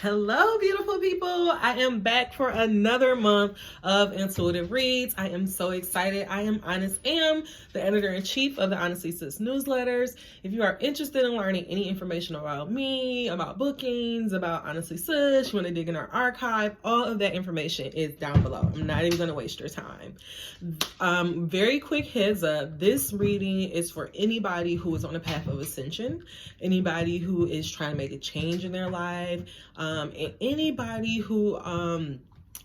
Hello, beautiful people. I am back for another month of intuitive reads. I am so excited. I am Honest Am, the editor-in-chief of the Honestly Sis newsletters. If you are interested in learning any information about me, about bookings, about Honestly Sis, you want to dig in our archive, all of that information is down below. I'm not even going to waste your time. Very quick heads up. This reading is for anybody who is on a path of ascension, anybody who is trying to make a change in their life, and anybody who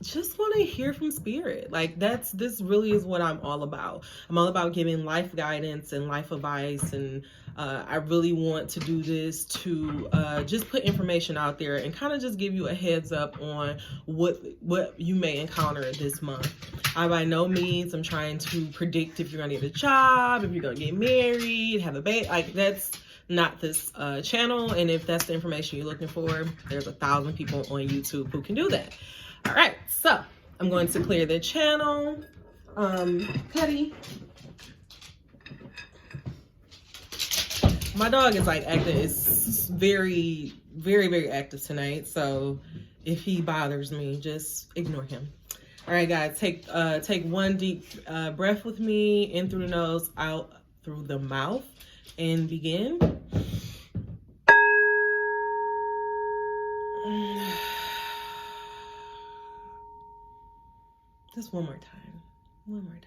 just want to hear from spirit. Like this really is what I'm all about. I'm all about giving life guidance and life advice, and I really want to do this to just put information out there and kind of just give you a heads up on what you may encounter this month. I by no means am trying to predict if you're gonna get a job, if you're gonna get married, have a baby. Like, that's not this channel, and if that's the information you're looking for, there's 1,000 people on YouTube who can do that. All right, so I'm going to clear the channel. Cuddy, my dog is like acting, is very, very, very active tonight, so if he bothers me, just ignore him. All right, guys, take one deep breath with me, in through the nose, out through the mouth, and begin. Just one more time. One more time.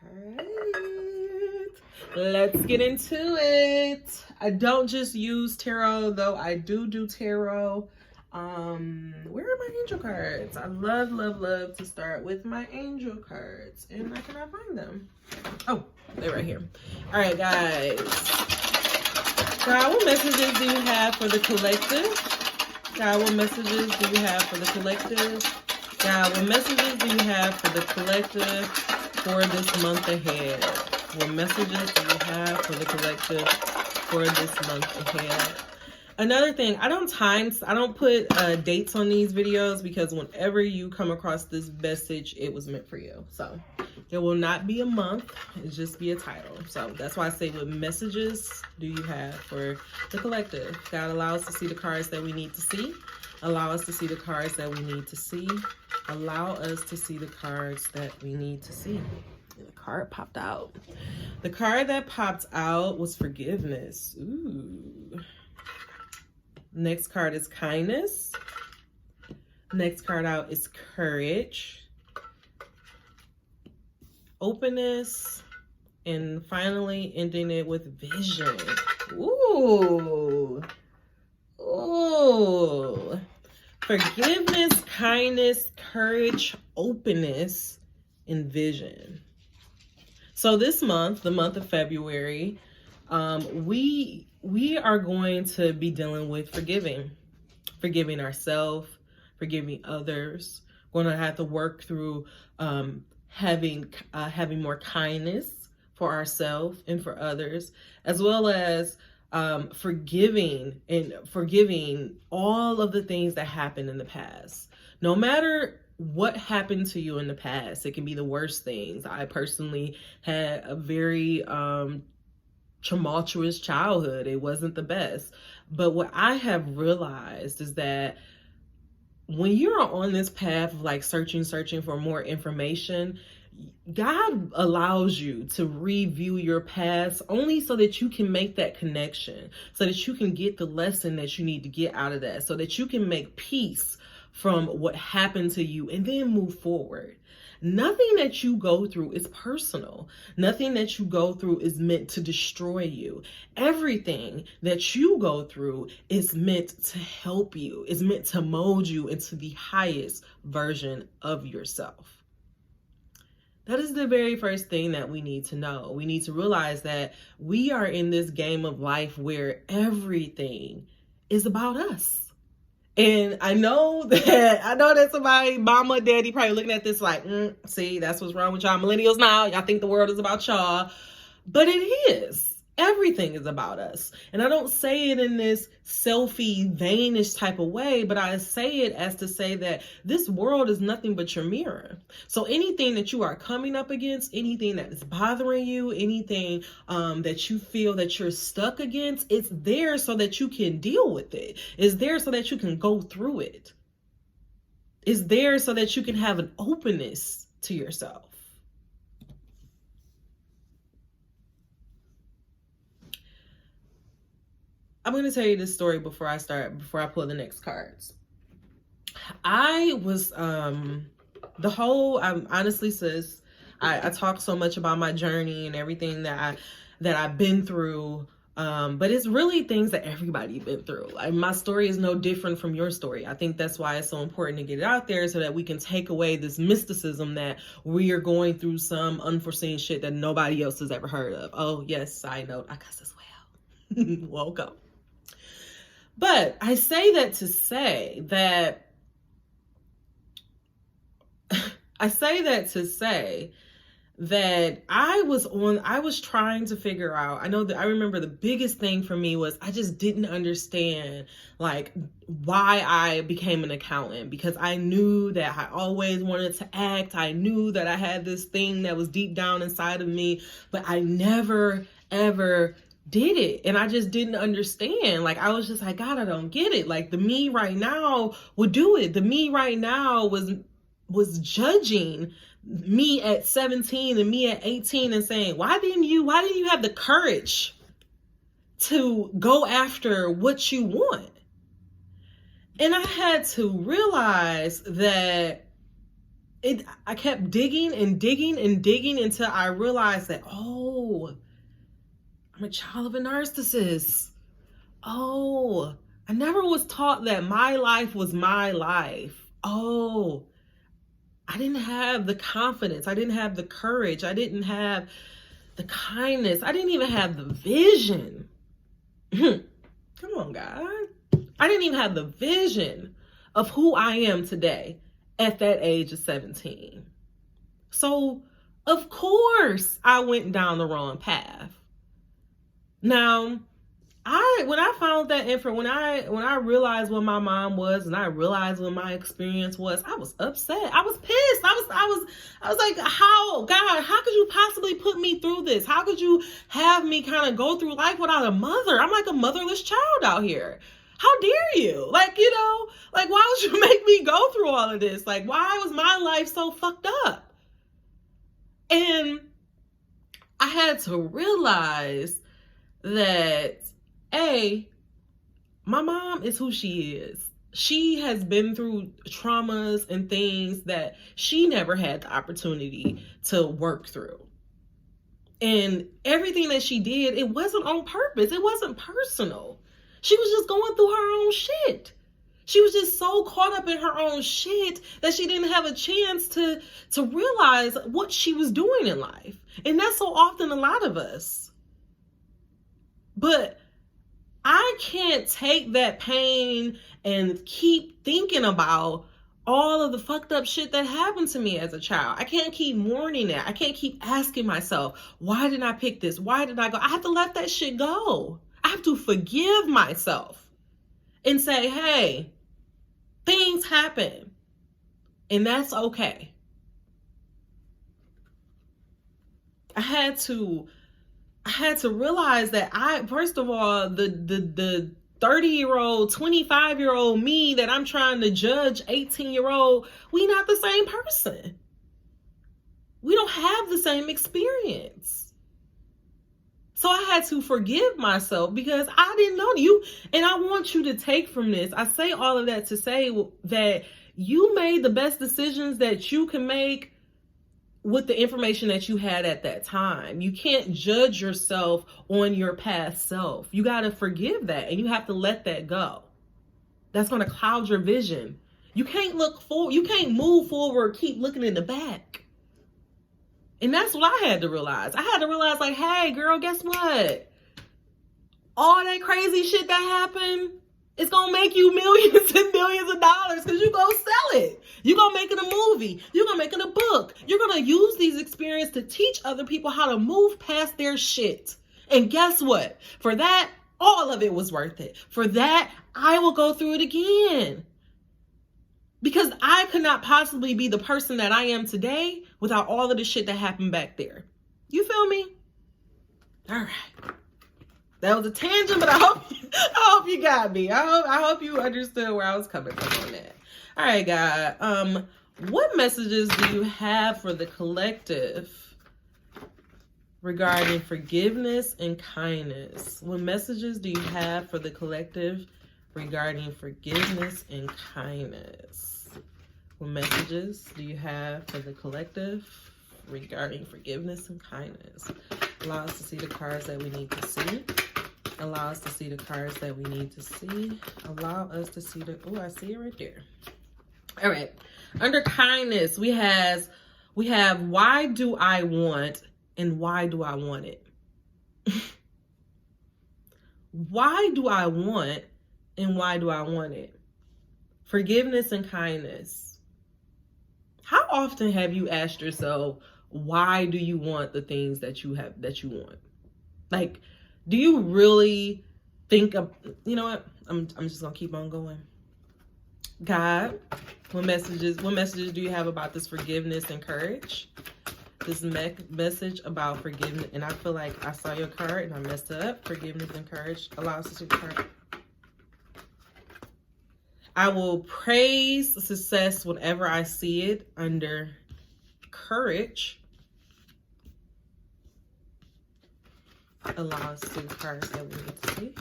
All right. Let's get into it. I don't just use tarot, though I do tarot. Where are my angel cards? I love to start with my angel cards, and I cannot find them. Oh, they're right here. All right, guys. God, what messages do you have for the collective? God, what messages do you have for the collective? God, what messages do you have for the collective for this month ahead? What messages do you have for the collective for this month ahead? Another thing, I don't put dates on these videos, because whenever you come across this message, it was meant for you. So there will not be a month, it'll just be a title. So that's why I say, what messages do you have for the collective? God, allow us to see the cards that we need to see. Allow us to see the cards that we need to see. Allow us to see the cards that we need to see. And the card popped out. The card that popped out was forgiveness. Ooh. Next card is kindness. Next card out is courage, openness, and finally ending it with vision. Ooh. Ooh. Forgiveness, kindness, courage, openness, and vision. So this month, the month of February, we are going to be dealing with forgiving ourselves, forgiving others. We're going to have to work through having more kindness for ourselves and for others, as well as forgiving all of the things that happened in the past. No matter what happened to you in the past, it can be the worst things. I personally had a very tumultuous childhood. It wasn't the best. But what I have realized is that when you're on this path of like searching for more information, God allows you to review your past only so that you can make that connection, so that you can get the lesson that you need to get out of that, so that you can make peace from what happened to you and then move forward. Nothing that you go through is personal. Nothing that you go through is meant to destroy you. Everything that you go through is meant to help you, is meant to mold you into the highest version of yourself. That is the very first thing that we need to know. We need to realize that we are in this game of life where everything is about us. And I know that somebody, mama, daddy, probably looking at this like, see, that's what's wrong with y'all millennials now. Y'all think the world is about y'all. But it is. Everything is about us. And I don't say it in this selfie, vainish type of way, but I say it as to say that this world is nothing but your mirror. So anything that you are coming up against, anything that is bothering you, anything that you feel that you're stuck against, it's there so that you can deal with it. It's there so that you can go through it. It's there so that you can have an openness to yourself. I'm going to tell you this story before I pull the next cards. I was, honestly, sis, I talk so much about my journey and everything that I've been through. But it's really things that everybody's been through. Like, my story is no different from your story. I think that's why it's so important to get it out there so that we can take away this mysticism that we are going through some unforeseen shit that nobody else has ever heard of. Oh, yes, side note, I cuss as well. Welcome. But I say that to say that I was trying to figure out, I remember the biggest thing for me was I just didn't understand like why I became an accountant, because I knew that I always wanted to act. I knew that I had this thing that was deep down inside of me, but I never, ever did it. And I just didn't understand. Like, I was just like, God, I don't get it. Like, the me right now would do it. The me right now was judging me at 17 and me at 18 and saying, why didn't you have the courage to go after what you want? And I had to realize that I kept digging and digging and digging until I realized that, oh, I'm a child of a narcissist. Oh, I never was taught that my life was my life. Oh, I didn't have the confidence. I didn't have the courage. I didn't have the kindness. I didn't even have the vision. Come on, God. I didn't even have the vision of who I am today at that age of 17. So, of course, I went down the wrong path. Now, when I found that info, when I realized what my mom was and I realized what my experience was, I was upset. I was pissed. I was like, how, God, how could you possibly put me through this? How could you have me kind of go through life without a mother? I'm like a motherless child out here. How dare you? Like, like, why would you make me go through all of this? Like, why was my life so fucked up? And I had to realize that, my mom is who she is. She has been through traumas and things that she never had the opportunity to work through. And everything that she did, it wasn't on purpose. It wasn't personal. She was just going through her own shit. She was just so caught up in her own shit that she didn't have a chance to realize what she was doing in life. And that's so often a lot of us. But I can't take that pain and keep thinking about all of the fucked up shit that happened to me as a child. I can't keep mourning it. I can't keep asking myself, why did I pick this? Why did I go? I have to let that shit go. I have to forgive myself and say, hey, things happen and that's okay. I had to realize that first of all, the 30-year-old, 25-year-old me that I'm trying to judge 18-year-old, we not the same person. We don't have the same experience. So I had to forgive myself because I didn't know you. And I want you to take from this. I say all of that to say that you made the best decisions that you can make with the information that you had at that time. You can't judge yourself on your past self. You got to forgive that and you have to let that go. That's going to cloud your vision. You can't look forward. You can't move forward, keep looking in the back. And that's what I had to realize. I had to realize, like, hey, girl, guess what? All that crazy shit that happened, it's going to make you millions and millions of dollars because you're going to sell it. You're going to make it a movie. You're going to make it a book. You're going to use these experiences to teach other people how to move past their shit And guess what? For that, all of it was worth it. For that, I will go through it again. Because I could not possibly be the person that I am today without all of the shit that happened back there. You feel me? All right. That was a tangent, but I hope you got me. I hope you understood where I was coming from on that. All right, God. What messages do you have for the collective regarding forgiveness and kindness? What messages do you have for the collective regarding forgiveness and kindness? What messages do you have for the collective regarding forgiveness and kindness? Allow us to see the cards that we need to see. Allow us to see the cards that we need to see. Allow us to see the, oh, I see it right there. All right. Under kindness, we have why do I want and why do I want it? Why do I want and why do I want it? Forgiveness and kindness. How often have you asked yourself, why do you want the things that you want? Like, do you really think of, you know what? I'm just gonna keep on going. God, what messages do you have about this forgiveness and courage? This message about forgiveness, and I feel like I saw your card and I messed it up. Forgiveness and courage. Allow us to see the card. I will praise success whenever I see it. Under courage. Allow us to see the cards that we need to see.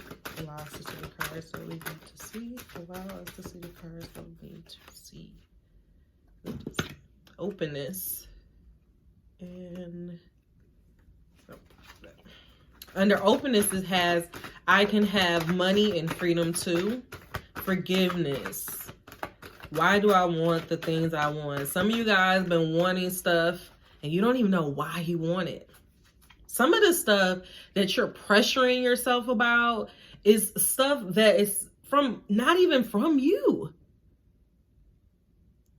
Allow us to see the cards that we need to see. Allow us to see the cards that we need to see. Openness. And under openness, it has, I can have money and freedom too. Forgiveness. Why do I want the things I want? Some of you guys been wanting stuff and you don't even know why you want it. Some of the stuff that you're pressuring yourself about is stuff that is from, not even from you.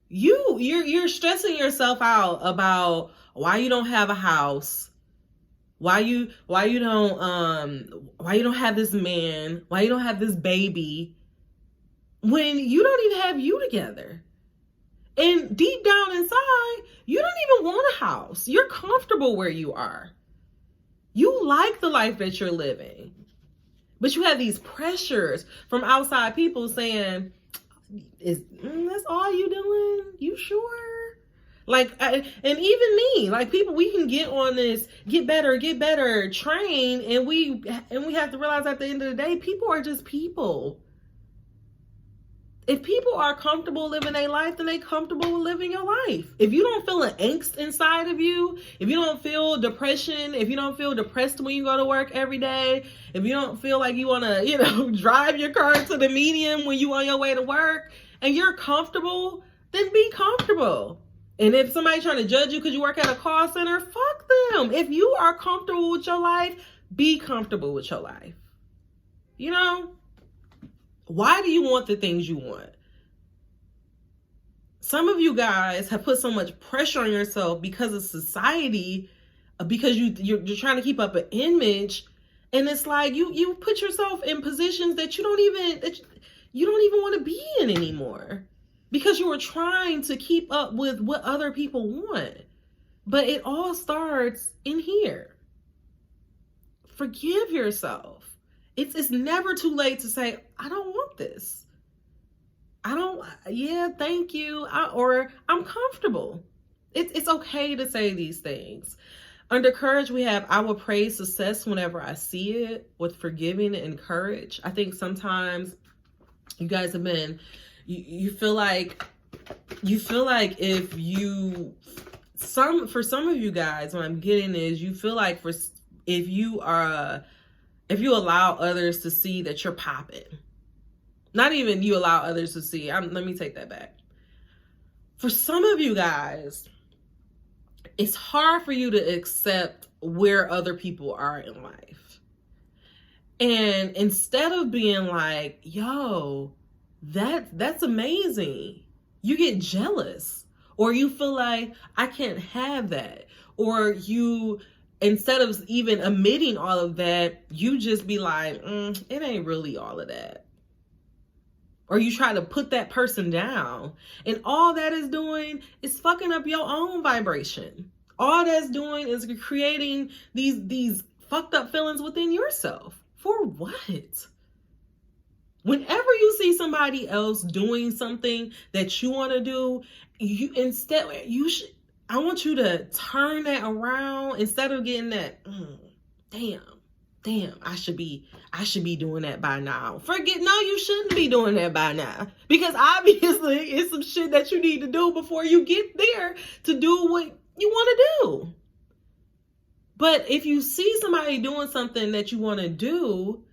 You're stressing yourself out about why you don't have a house, why you don't have this man, why you don't have this baby, when you don't even have you together. And deep down inside, you don't even want a house. You're comfortable where you are. You like the life that you're living. But you have these pressures from outside people saying, that's all you doing? You sure? Like, and even me, like people, we can get on this get better train, and we have to realize at the end of the day, people are just people. If people are comfortable living their life, then they comfortable with living your life. If you don't feel an angst inside of you, if you don't feel depression, if you don't feel depressed when you go to work every day, if you don't feel like you want to, drive your car to the median when you on your way to work, and you're comfortable, then be comfortable. And if somebody's trying to judge you because you work at a call center, fuck them. If you are comfortable with your life, be comfortable with your life. Why do you want the things you want? Some of you guys have put so much pressure on yourself because of society, because you're trying to keep up an image, and it's like you put yourself in positions that you don't even want to be in anymore, because you were trying to keep up with what other people want. But it all starts in here. Forgive yourself. It's never too late to say, I don't want this. Thank you. Or I'm comfortable. It's okay to say these things. Under courage, we have, I will praise success whenever I see it, with forgiving and courage. I think sometimes you guys have been, you feel like if you, for some of you guys, what I'm getting is, you feel like if you allow others to see that you're popping, not even you allow others to see, let me take that back. For some of you guys, it's hard for you to accept where other people are in life. And instead of being like, yo, that's amazing, you get jealous, or you feel like I can't have that, or you instead of even admitting all of that, you just be like, it ain't really all of that. Or you try to put that person down. And all that is doing is fucking up your own vibration. All that's doing is creating these fucked up feelings within yourself. For what? Whenever you see somebody else doing something that you want to do, I want you to turn that around instead of getting that, damn, I should be doing that by now. No, you shouldn't be doing that by now. Because obviously it's some shit that you need to do before you get there to do what you want to do. But if you see somebody doing something that you want to do,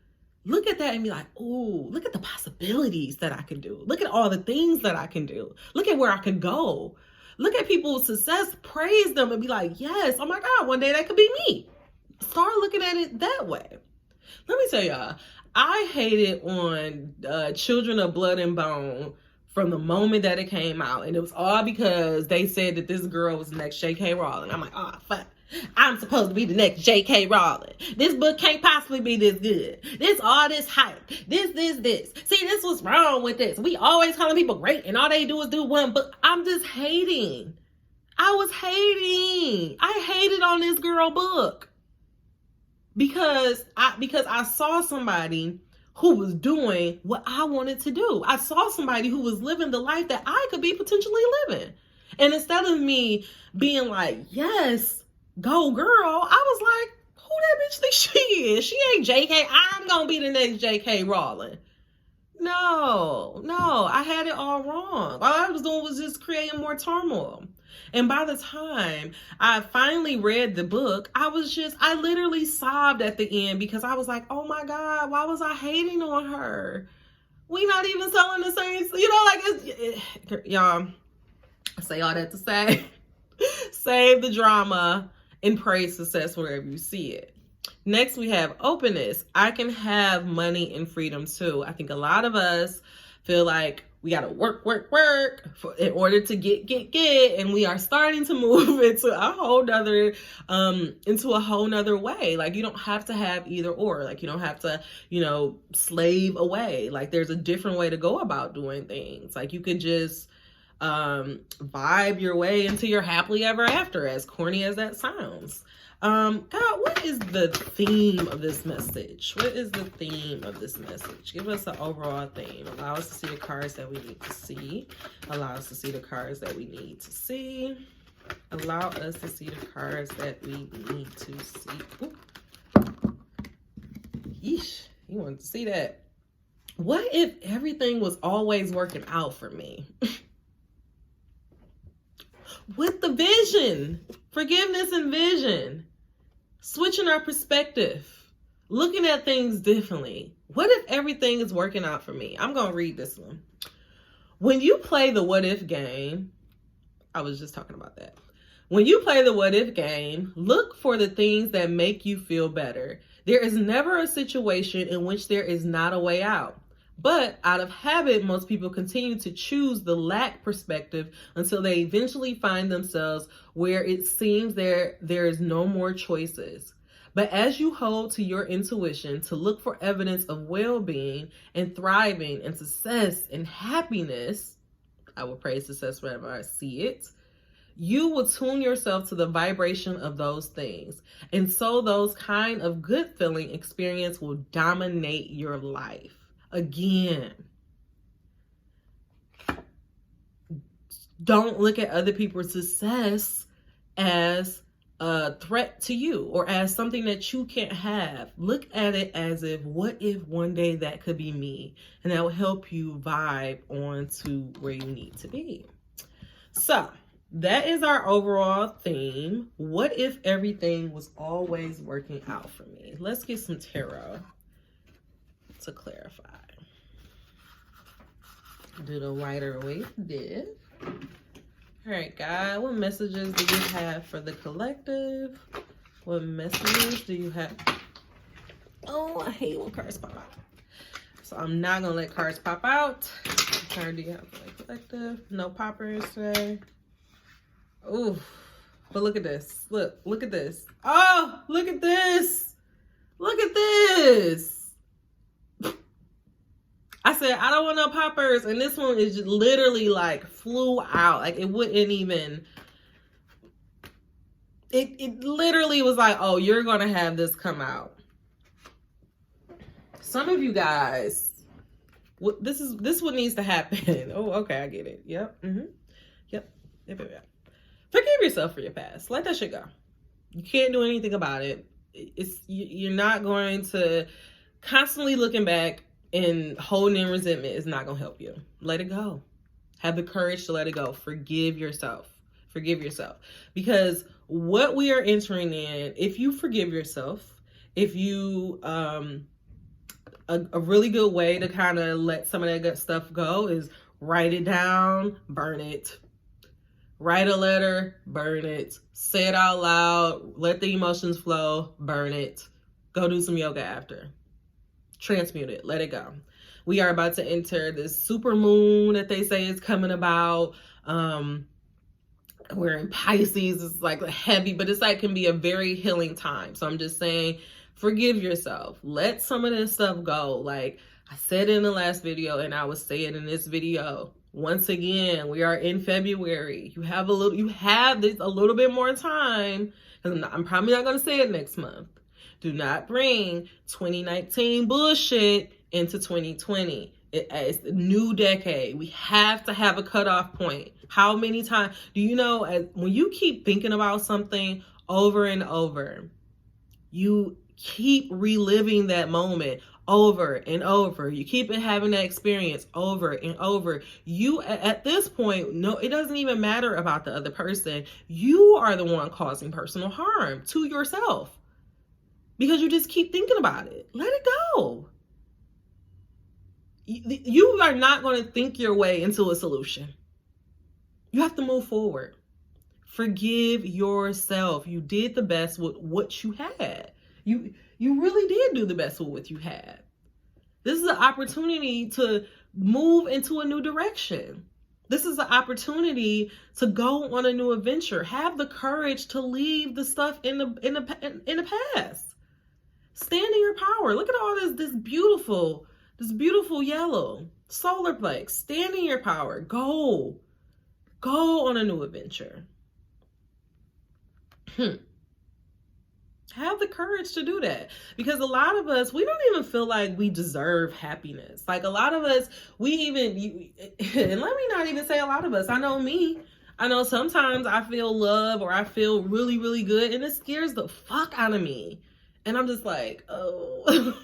look at that and be like, ooh, look at the possibilities that I can do. Look at all the things that I can do. Look at where I could go. Look at people's success, praise them, and be like, yes, oh my God, one day that could be me. Start looking at it that way. Let me tell y'all, I hated on Children of Blood and Bone from the moment that it came out. And it was all because they said that this girl was the next J.K. Rowling. I'm like, oh, fuck. I'm supposed to be the next J.K. Rowling. This book can't possibly be this good. All this hype. This. See, this was wrong with this. We always calling people great and all they do is do one book. I'm just hating. I hated on this girl book. Because I saw somebody who was doing what I wanted to do. I saw somebody who was living the life that I could be potentially living. And instead of me being like, yes, go girl, I was like, who that bitch think she is? She ain't JK. I'm going to be the next JK Rowling. No, I had it all wrong. All I was doing was just creating more turmoil. And by the time I finally read the book, I literally sobbed at the end because I was like, oh my God, why was I hating on her? We not even selling the same, y'all, I say all that to say, save the drama and praise success wherever you see it. Next, we have openness. I can have money and freedom too. I think a lot of us feel like we got to work in order to get. And we are starting to move into a whole nother way. Like, you don't have to have either or. Like, you don't have to, slave away. Like, there's a different way to go about doing things. Like, you could just vibe your way into your happily ever after, as corny as that sounds. God, what is the theme of this message? Give us an overall theme. Allow us to see the cards that we need to see. Allow us to see the cards that we need to see. Allow us to see the cards that we need to see. Ooh. Yeesh, you wanted to see that. What if everything was always working out for me? With the vision, forgiveness and vision, switching our perspective, looking at things differently. What if everything is working out for me? I'm going to read this one. When you play the what if game, I was just talking about that. When you play the what if game, look for the things that make you feel better. There is never a situation in which there is not a way out. But out of habit, most people continue to choose the lack perspective until they eventually find themselves where it seems there is no more choices. But as you hold to your intuition to look for evidence of well-being and thriving and success and happiness, I will praise success whenever I see it, you will tune yourself to the vibration of those things. And so those kind of good feeling experience will dominate your life. Again, don't look at other people's success as a threat to you or as something that you can't have. Look at it as if, what if one day that could be me? And that will help you vibe on to where you need to be. So that is our overall theme. What if everything was always working out for me? Let's get some tarot to clarify. Do the Rider Waite div. All right, God, what messages do you have for the collective? What messages do you have? Oh, I hate when cards pop out. So I'm not gonna let cards pop out. What card do you have for the collective? No poppers today. Ooh, But look at this. Look at this. Oh, look at this. Look at this. I said, I don't want no poppers. And this one is just literally like flew out. Like it wouldn't even, it literally was like, oh, you're going to have this come out. Some of you guys, this what needs to happen. Oh, okay, I get it. Yep. Yep. Forgive yourself for your past. Let that shit go. You can't do anything about it. You're not going to constantly looking back and holding in resentment is not going to help you. Let it go. Have the courage to let it go. Forgive yourself. Forgive yourself. Because what we are entering in, if you forgive yourself, if you, a really good way to kind of let some of that good stuff go is write it down, burn it. Write a letter, burn it. Say it out loud, let the emotions flow, burn it. Go do some yoga after. Transmute it, let it go. We are about to enter this super moon that they say is coming about. We're in Pisces, it's like heavy, but it's like can be a very healing time. So I'm just saying, forgive yourself. Let some of this stuff go. Like I said in the last video, and I will say it in this video. Once again, we are in February. You have this a little bit more time. I'm probably not going to say it next month. Do not bring 2019 bullshit into 2020. It's a new decade. We have to have a cutoff point. How many times do you know when you keep thinking about something over and over, you keep reliving that moment over and over. You keep having that experience over and over. You, at this point, no, it doesn't even matter about the other person. You are the one causing personal harm to yourself because you just keep thinking about it. Let it go. You are not going to think your way into a solution. You have to move forward. Forgive yourself. You did the best with what you had. You really did do the best with what you had. This is an opportunity to move into a new direction. This is an opportunity to go on a new adventure. Have the courage to leave the stuff in the past. Stand in your power. Look at all this beautiful yellow solar plex. Stand in your power. Go on a new adventure. Have the courage to do that, because a lot of us, we don't even feel like we deserve happiness. Like a lot of us, and let me not even say a lot of us. I know me. I know sometimes I feel love or I feel really, really good and it scares the fuck out of me. And I'm just like, oh.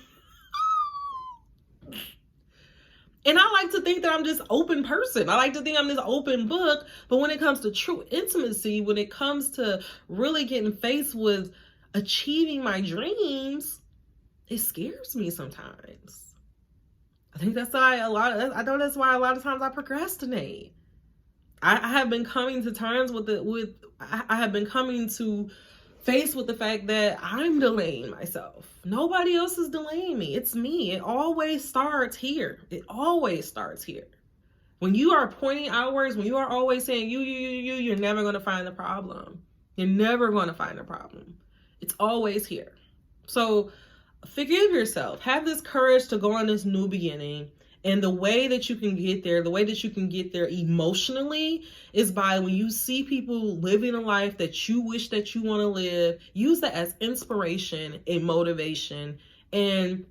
And I like to think that I'm this open person. I like to think I'm this open book. But when it comes to true intimacy, when it comes to really getting faced with achieving my dreams, it scares me sometimes. I think that's why a lot of times I procrastinate. I have been coming to terms I have been coming to face with the fact that I'm delaying myself. Nobody else is delaying me. It's me. It always starts here. It always starts here. When you are pointing outwards, when you are always saying you're never going to find the problem. You're never going to find the problem. It's always here. So forgive yourself. Have this courage to go on this new beginning. And the way that you can get there, emotionally is by when you see people living a life that you wish that you want to live, use that as inspiration and motivation and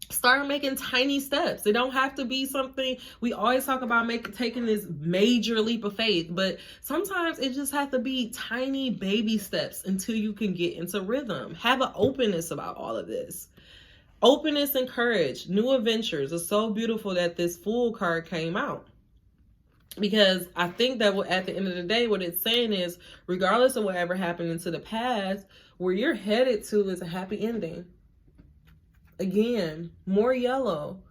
start making tiny steps. It don't have to be something, we always talk about taking this major leap of faith, but sometimes it just has to be tiny baby steps until you can get into rhythm. Have an openness about all of this. Openness and courage, new adventures. It's so beautiful that this Fool card came out. Because I think that at the end of the day, what it's saying is, regardless of whatever happened into the past, where you're headed to is a happy ending. Again, more yellow.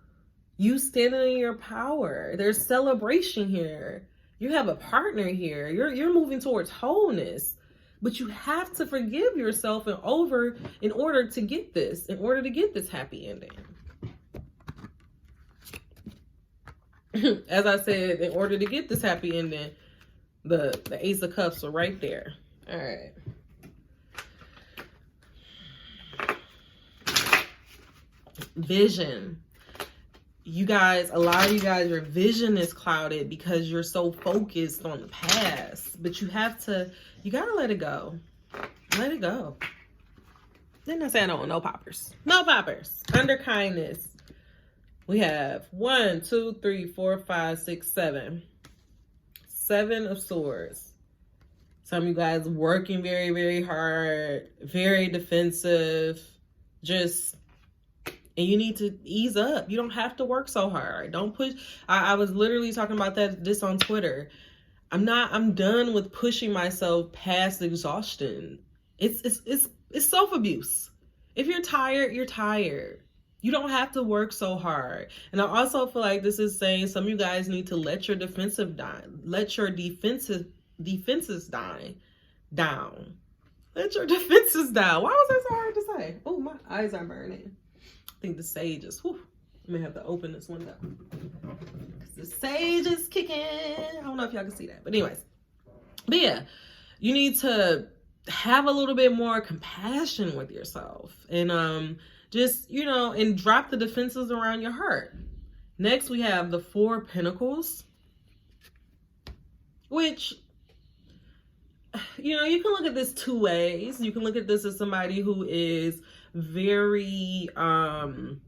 You standing in your power. There's celebration here. You have a partner here. You're moving towards wholeness. But you have to forgive yourself in order to get this happy ending. As I said, in order to get this happy ending, the Ace of Cups are right there. All right. Vision. You guys, a lot of you guys, your vision is clouded because you're so focused on the past. But you gotta let it go. Let it go. Then I say I don't want no poppers. No poppers. Under kindness. We have 1, 2, 3, 4, 5, 6, 7. 7 of Swords. Some of you guys working very, very hard, very defensive, and you need to ease up. You don't have to work so hard. Don't push. I was literally talking about this on Twitter. I'm done with pushing myself past exhaustion. It's self-abuse. If you're tired, you're tired. You don't have to work so hard. And I also feel like this is saying some of you guys need to let your defenses die. Let your defenses down. Let your defenses down. Why was that so hard to say? Oh, my eyes are burning. I think the sage is, whew, I may have to open this window. The sage is kicking. I don't know if y'all can see that. But anyways. But yeah, you need to have a little bit more compassion with yourself. And just, and drop the defenses around your heart. Next, we have the 4 Pentacles. Which, you can look at this 2 ways. You can look at this as somebody who is very, first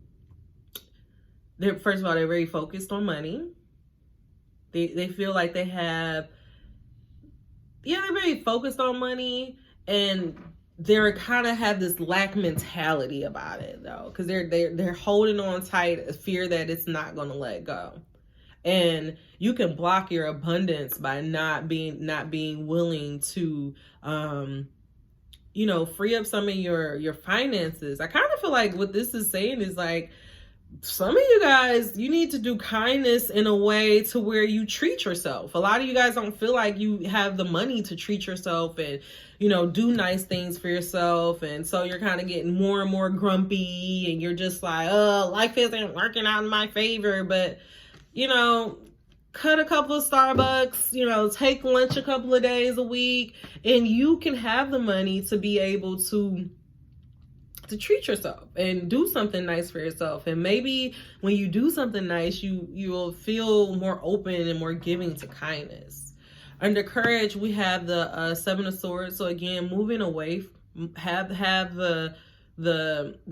of all, they're very focused on money. They feel like they have, they're very focused on money, and they're kind of have this lack mentality about it though, because they're holding on tight, fear that it's not going to let go. And you can block your abundance by not being willing to, free up some of your finances. I kind of feel like what this is saying is like, some of you guys, you need to do kindness in a way to where you treat yourself. A lot of you guys don't feel like you have the money to treat yourself and, do nice things for yourself. And so you're kind of getting more and more grumpy, and you're just like, oh, life isn't working out in my favor. But, cut a couple of Starbucks, take lunch a couple of days a week, and you can have the money to be able to treat yourself and do something nice for yourself. And maybe when you do something nice, you'll feel more open and more giving to kindness. Under courage, we have the 7 of Swords. So again, moving away, have the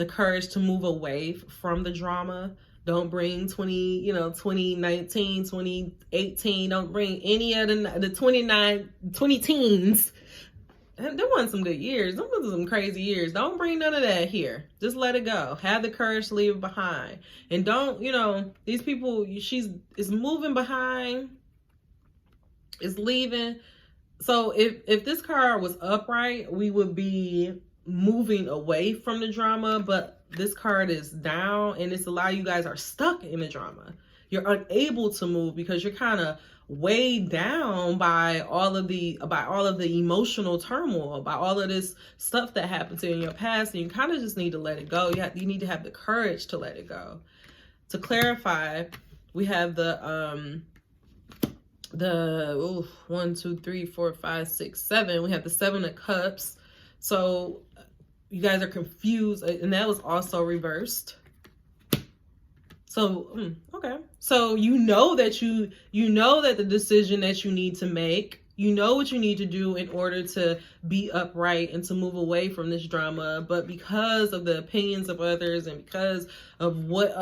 courage to move away from the drama. Don't bring 2019, 2018. Don't bring any of the 20 teens. Them wasn't some good years. Them was some crazy years. Don't bring none of that here. Just let it go. Have the courage to leave it behind. And don't, these people, is moving behind, is leaving. So if this card was upright, we would be moving away from the drama. But this card is down, and it's a lot of you guys are stuck in the drama. You're unable to move because you're kind of weighed down by all of the emotional turmoil, by all of this stuff that happened to you in your past, and you kind of just need to let it go. You need to have the courage to let it go. To clarify, we have the 1, 2, 3, 4, 5, 6, 7. We have the 7 of Cups. So you guys are confused, and that was also reversed. So, okay. So you know that the decision that you need to make, what you need to do in order to be upright and to move away from this drama. But because of the opinions of others and because of what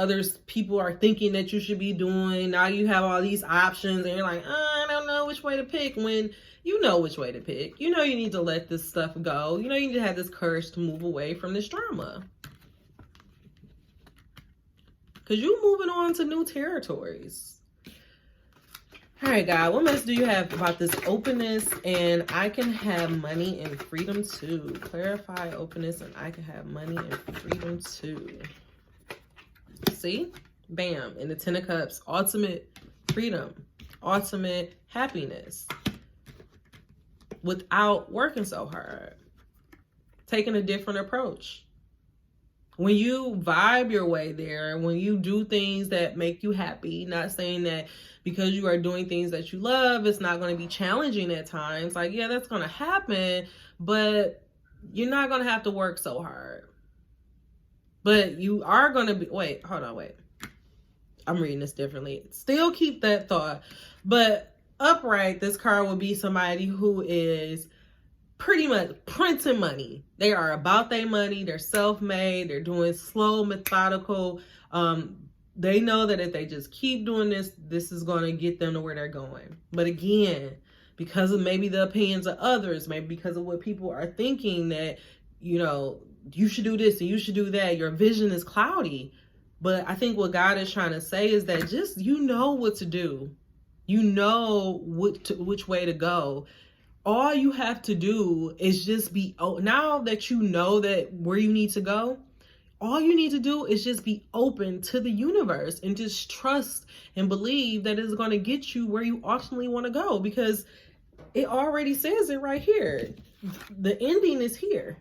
people are thinking that you should be doing, now you have all these options, and you're like, I don't know which way to pick, when you know which way to pick. You need to let this stuff go. You need to have this courage to move away from this drama. Because you're moving on to new territories. All right, God, what message do you have about this openness and I can have money and freedom too? Clarify openness and I can have money and freedom too. See? Bam. In the 10 of Cups, ultimate freedom, ultimate happiness without working so hard. Taking a different approach. When you vibe your way there, when you do things that make you happy, not saying that because you are doing things that you love, it's not going to be challenging at times. Like, yeah, that's going to happen, but you're not going to have to work so hard. But you are going to be, wait, hold on, wait. I'm reading this differently. Still keep that thought. But upright, this card will be somebody who is pretty much printing money. They are about their money. They're self-made. They're doing slow, methodical. They know that if they just keep doing this, this is going to get them to where they're going. But again, because of maybe the opinions of others, maybe because of what people are thinking that, you know, you should do this and you should do that, your vision is cloudy. But I think what God is trying to say is that just, you know what to do. You know which way to go. All you have to do is just be, now that you know that where you need to go, all you need to do is just be open to the universe and just trust and believe that it's going to get you where you ultimately want to go, because it already says it right here. The ending is here.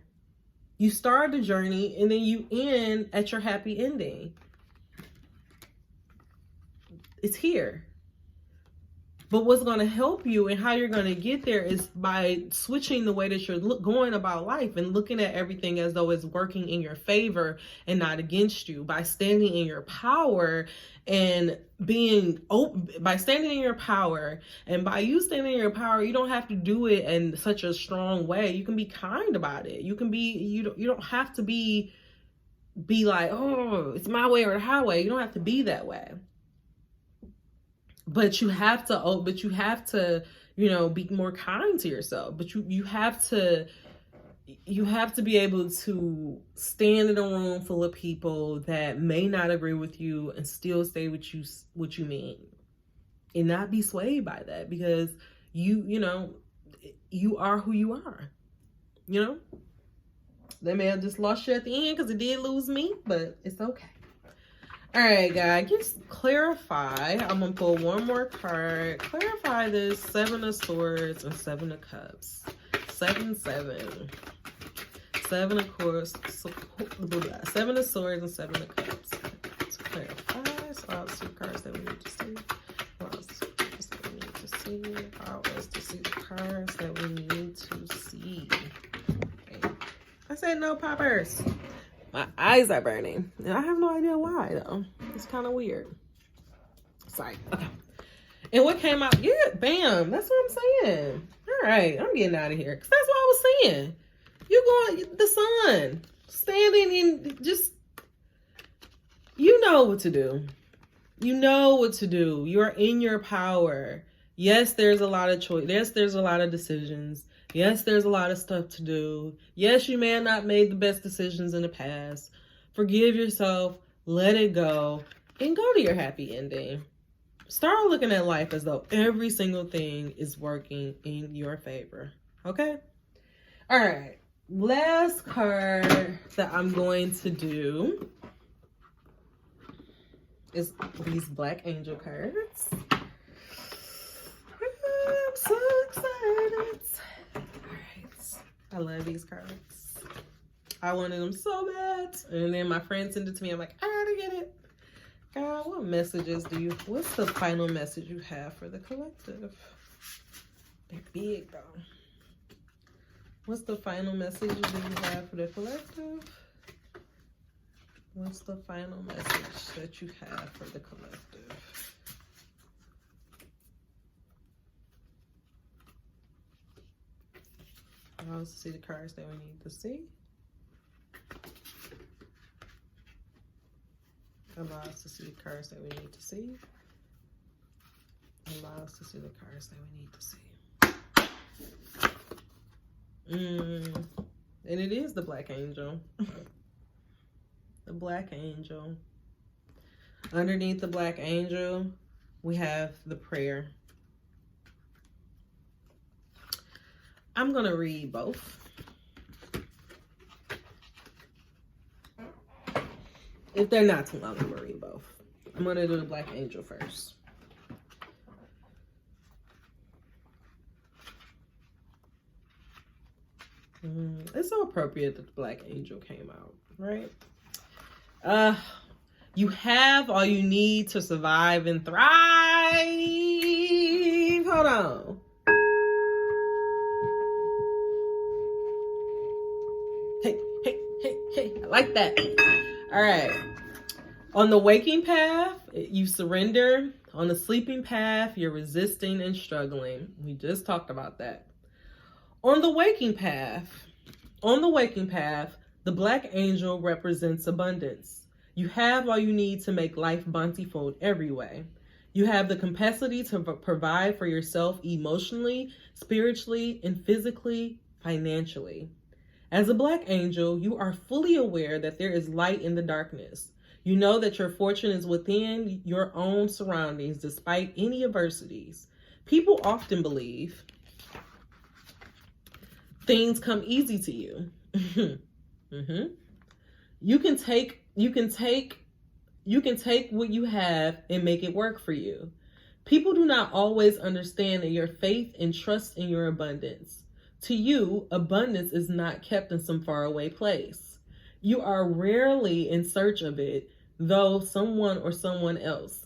You start the journey and then you end at your happy ending. It's here. But what's going to help you and how you're going to get there is by switching the way that you're going about life and looking at everything as though it's working in your favor and not against you. By standing in your power and being open, by standing in your power, and by you standing in your power, you don't have to do it in such a strong way. You can be kind about it. You can be, you don't have to be like, oh, it's my way or the highway. You don't have to be that way. But you have to, you know, be more kind to yourself. But you have to be able to stand in a room full of people that may not agree with you and still say what you mean, and not be swayed by that, because you know, you are who you are. You know, they may have just lost you at the end, because it did lose me, but it's okay. All right, guys, just clarify. I'm going to pull one more card. Clarify this 7 of Swords and 7 of Cups. 7, 7. 7 of course. 7 of Swords and 7 of Cups. To clarify. So I'll see cards that we need to see. Allow us to see the cards that we need to see. Okay. I said no poppers. My eyes are burning. And I have no idea why, though. It's kind of weird. Sorry. Okay. And what came out? Yeah, bam. That's what I'm saying. All right. I'm getting out of here. Because that's what I was saying. You going, the sun. Standing in, just, you know what to do. You know what to do. You're in your power. Yes, there's a lot of choice. Yes, there's a lot of decisions. Yes, there's a lot of stuff to do. Yes, you may have not made the best decisions in the past. Forgive yourself, let it go, and go to your happy ending. Start looking at life as though every single thing is working in your favor. Okay? All right. Last card that I'm going to do is these Black Angel cards. I'm so excited. I love these cards. I wanted them so bad. And then my friend sent it to me. I'm like, I gotta get it. God, what messages what's the final message you have for the collective? They're big though. What's the final message that you have for the collective? What's the final message that you have for the collective? Allow us to see the cards that we need to see. Allow us to see the cards that we need to see. Allow us to see the cards that we need to see. And it is the Black Angel. The Black Angel. Underneath the Black Angel, we have the prayer. I'm going to read both. If they're not too long, I'm going to read both. I'm going to do the Black Angel first. It's so appropriate that the Black Angel came out, right? You have all you need to survive and thrive. Hold on. Hey, I like that. All right. On the waking path, you surrender. On the sleeping path, you're resisting and struggling. We just talked about that. On the waking path, the black angel represents abundance. You have all you need to make life bountiful every way. You have the capacity to provide for yourself emotionally, spiritually, and physically, financially. As a black angel, you are fully aware that there is light in the darkness. You know that your fortune is within your own surroundings despite any adversities. People often believe things come easy to you. You can take what you have and make it work for you. People do not always understand your faith and trust in your abundance. To you, abundance is not kept in some faraway place. You are rarely in search of it, though someone or someone else.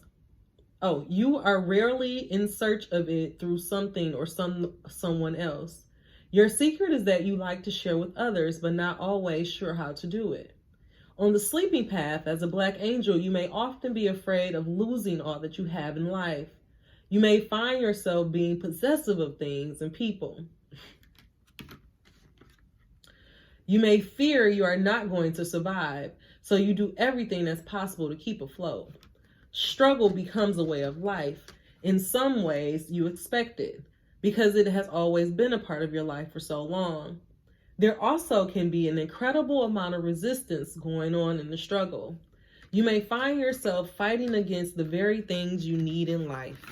You are rarely in search of it through something or someone else. Your secret is that you like to share with others, but not always sure how to do it. On the sleeping path, as a black angel, you may often be afraid of losing all that you have in life. You may find yourself being possessive of things and people. You may fear you are not going to survive, so you do everything that's possible to keep afloat. Struggle becomes a way of life. In some ways, you expect it, because it has always been a part of your life for so long. There also can be an incredible amount of resistance going on in the struggle. You may find yourself fighting against the very things you need in life.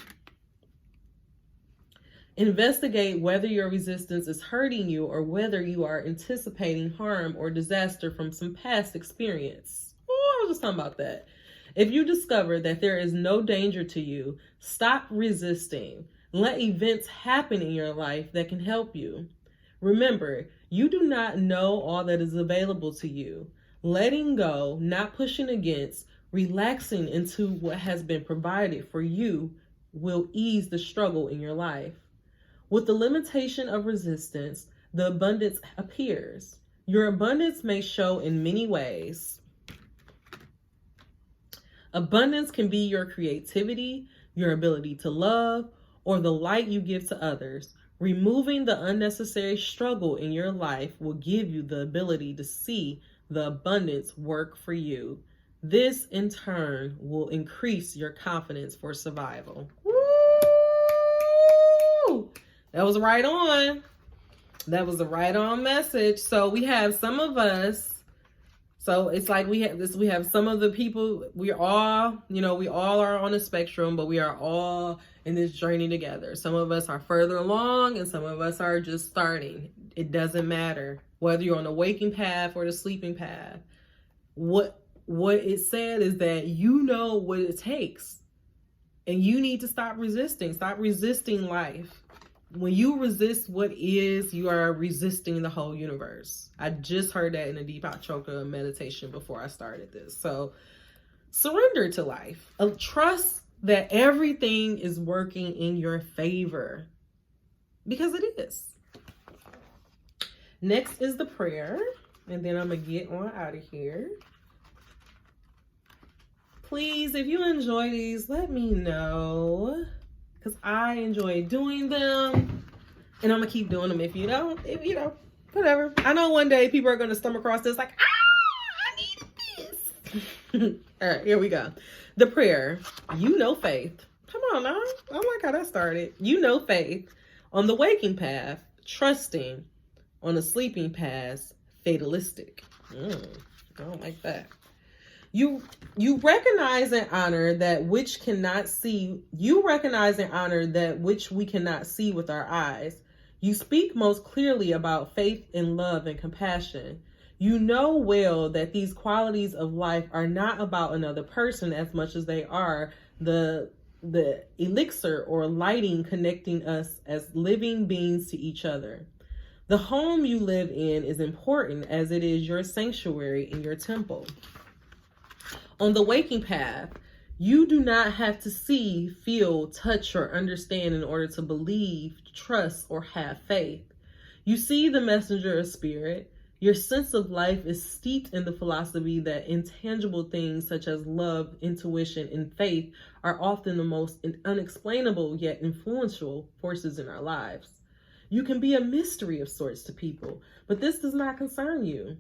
Investigate whether your resistance is hurting you or whether you are anticipating harm or disaster from some past experience. Oh, I was just talking about that. If you discover that there is no danger to you, stop resisting. Let events happen in your life that can help you. Remember, you do not know all that is available to you. Letting go, not pushing against, relaxing into what has been provided for you will ease the struggle in your life. With the limitation of resistance, the abundance appears. Your abundance may show in many ways. Abundance can be your creativity, your ability to love, or the light you give to others. Removing the unnecessary struggle in your life will give you the ability to see the abundance work for you. This, in turn, will increase your confidence for survival. Woo! That was right on. That was a right on message. So we have some of us. So it's like we have some of the people, we all are on a spectrum, but we are all in this journey together. Some of us are further along and some of us are just starting. It doesn't matter whether you're on the waking path or the sleeping path. What it said is that you know what it takes and you need to stop resisting. Stop resisting life. When you resist what is, you are resisting the whole universe. I just heard that in a Deepak Chopra meditation before I started this. So surrender to life. Trust that everything is working in your favor, because it is. Next is the prayer, and then I'm going to get on out of here. Please, if you enjoy these, let me know, because I enjoy doing them, and I'm going to keep doing them if you don't, whatever. I know one day people are going to stumble across this like, I need this. All right, here we go. The prayer, faith. Come on now. I like how that started. Faith. On the waking path, trusting. On the sleeping path, fatalistic. I don't like that. You recognize and honor that which cannot see. You recognize and honor that which we cannot see with our eyes. You speak most clearly about faith and love and compassion. You know well that these qualities of life are not about another person as much as they are the elixir or lighting connecting us as living beings to each other. The home you live in is important as it is your sanctuary and your temple. On the waking path, you do not have to see, feel, touch, or understand in order to believe, trust, or have faith. You see the messenger of spirit. Your sense of life is steeped in the philosophy that intangible things such as love, intuition, and faith are often the most unexplainable yet influential forces in our lives. You can be a mystery of sorts to people, but this does not concern you.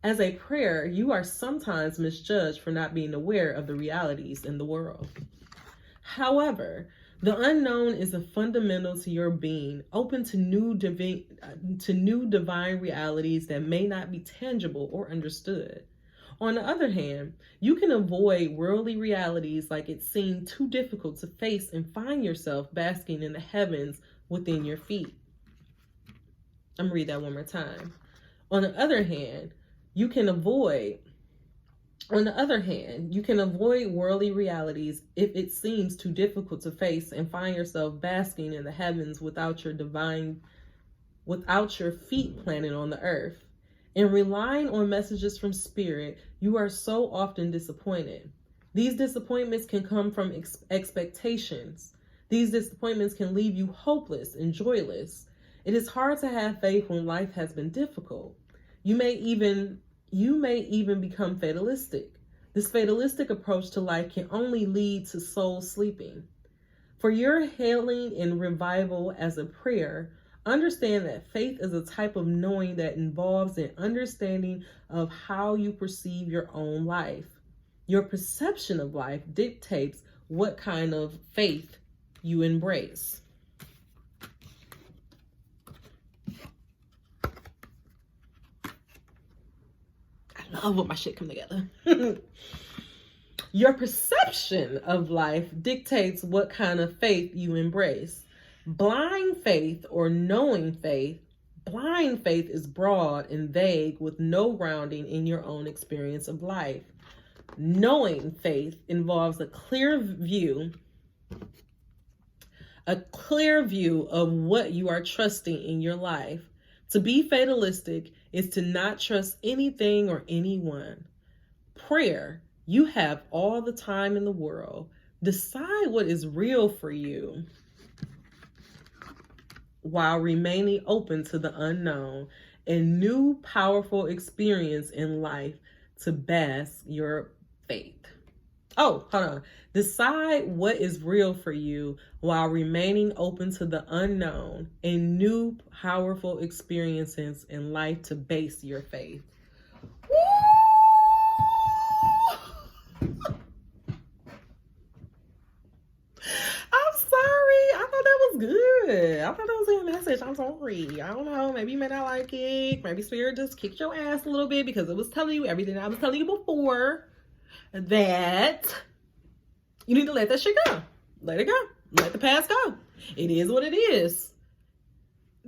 As a prayer, you are sometimes misjudged for not being aware of the realities in the world. However, the unknown is a fundamental to your being, open to new divine realities that may not be tangible or understood. On the other hand, you can avoid worldly realities like it seemed too difficult to face and find yourself basking in the heavens within your feet. I'm gonna read that one more time. On the other hand, you can avoid worldly realities if it seems too difficult to face and find yourself basking in the heavens without your feet planted on the earth. In relying on messages from spirit, you are so often disappointed. These disappointments can come from expectations. These disappointments can leave you hopeless and joyless. It is hard to have faith when life has been difficult. You may even become fatalistic. This fatalistic approach to life can only lead to soul sleeping. For your healing and revival as a prayer, understand that faith is a type of knowing that involves an understanding of how you perceive your own life. Your perception of life dictates what kind of faith you embrace. I love when my shit come together. Your perception of life dictates what kind of faith you embrace. Blind faith or knowing faith. Blind faith is broad and vague with no grounding in your own experience of life. Knowing faith involves a clear view of what you are trusting in your life. To be fatalistic is to not trust anything or anyone. Prayer, you have all the time in the world. Decide what is real for you while remaining open to the unknown and new powerful experience in life to bask your faith. Oh, hold on. Decide what is real for you while remaining open to the unknown and new powerful experiences in life to base your faith. Woo! I'm sorry. I thought that was good. I thought that was a good message. I'm sorry. I don't know. Maybe you may not like it. Maybe Spirit just kicked your ass a little bit because it was telling you everything I was telling you before. That you need to let that shit go. Let it go. Let the past go. It is what it is.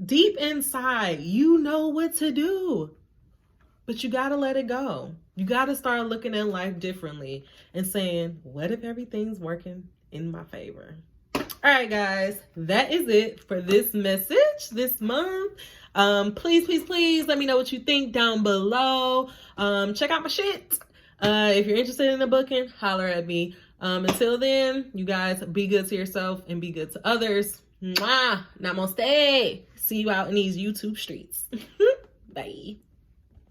Deep inside, you know what to do. But you got to let it go. You got to start looking at life differently and saying, what if everything's working in my favor? All right, guys, that is it for this message this month. Please let me know what you think down below. Check out my shit. If you're interested in the booking, holler at me. Until then, you guys be good to yourself and be good to others. Mwah! Namaste. See you out in these YouTube streets. Bye.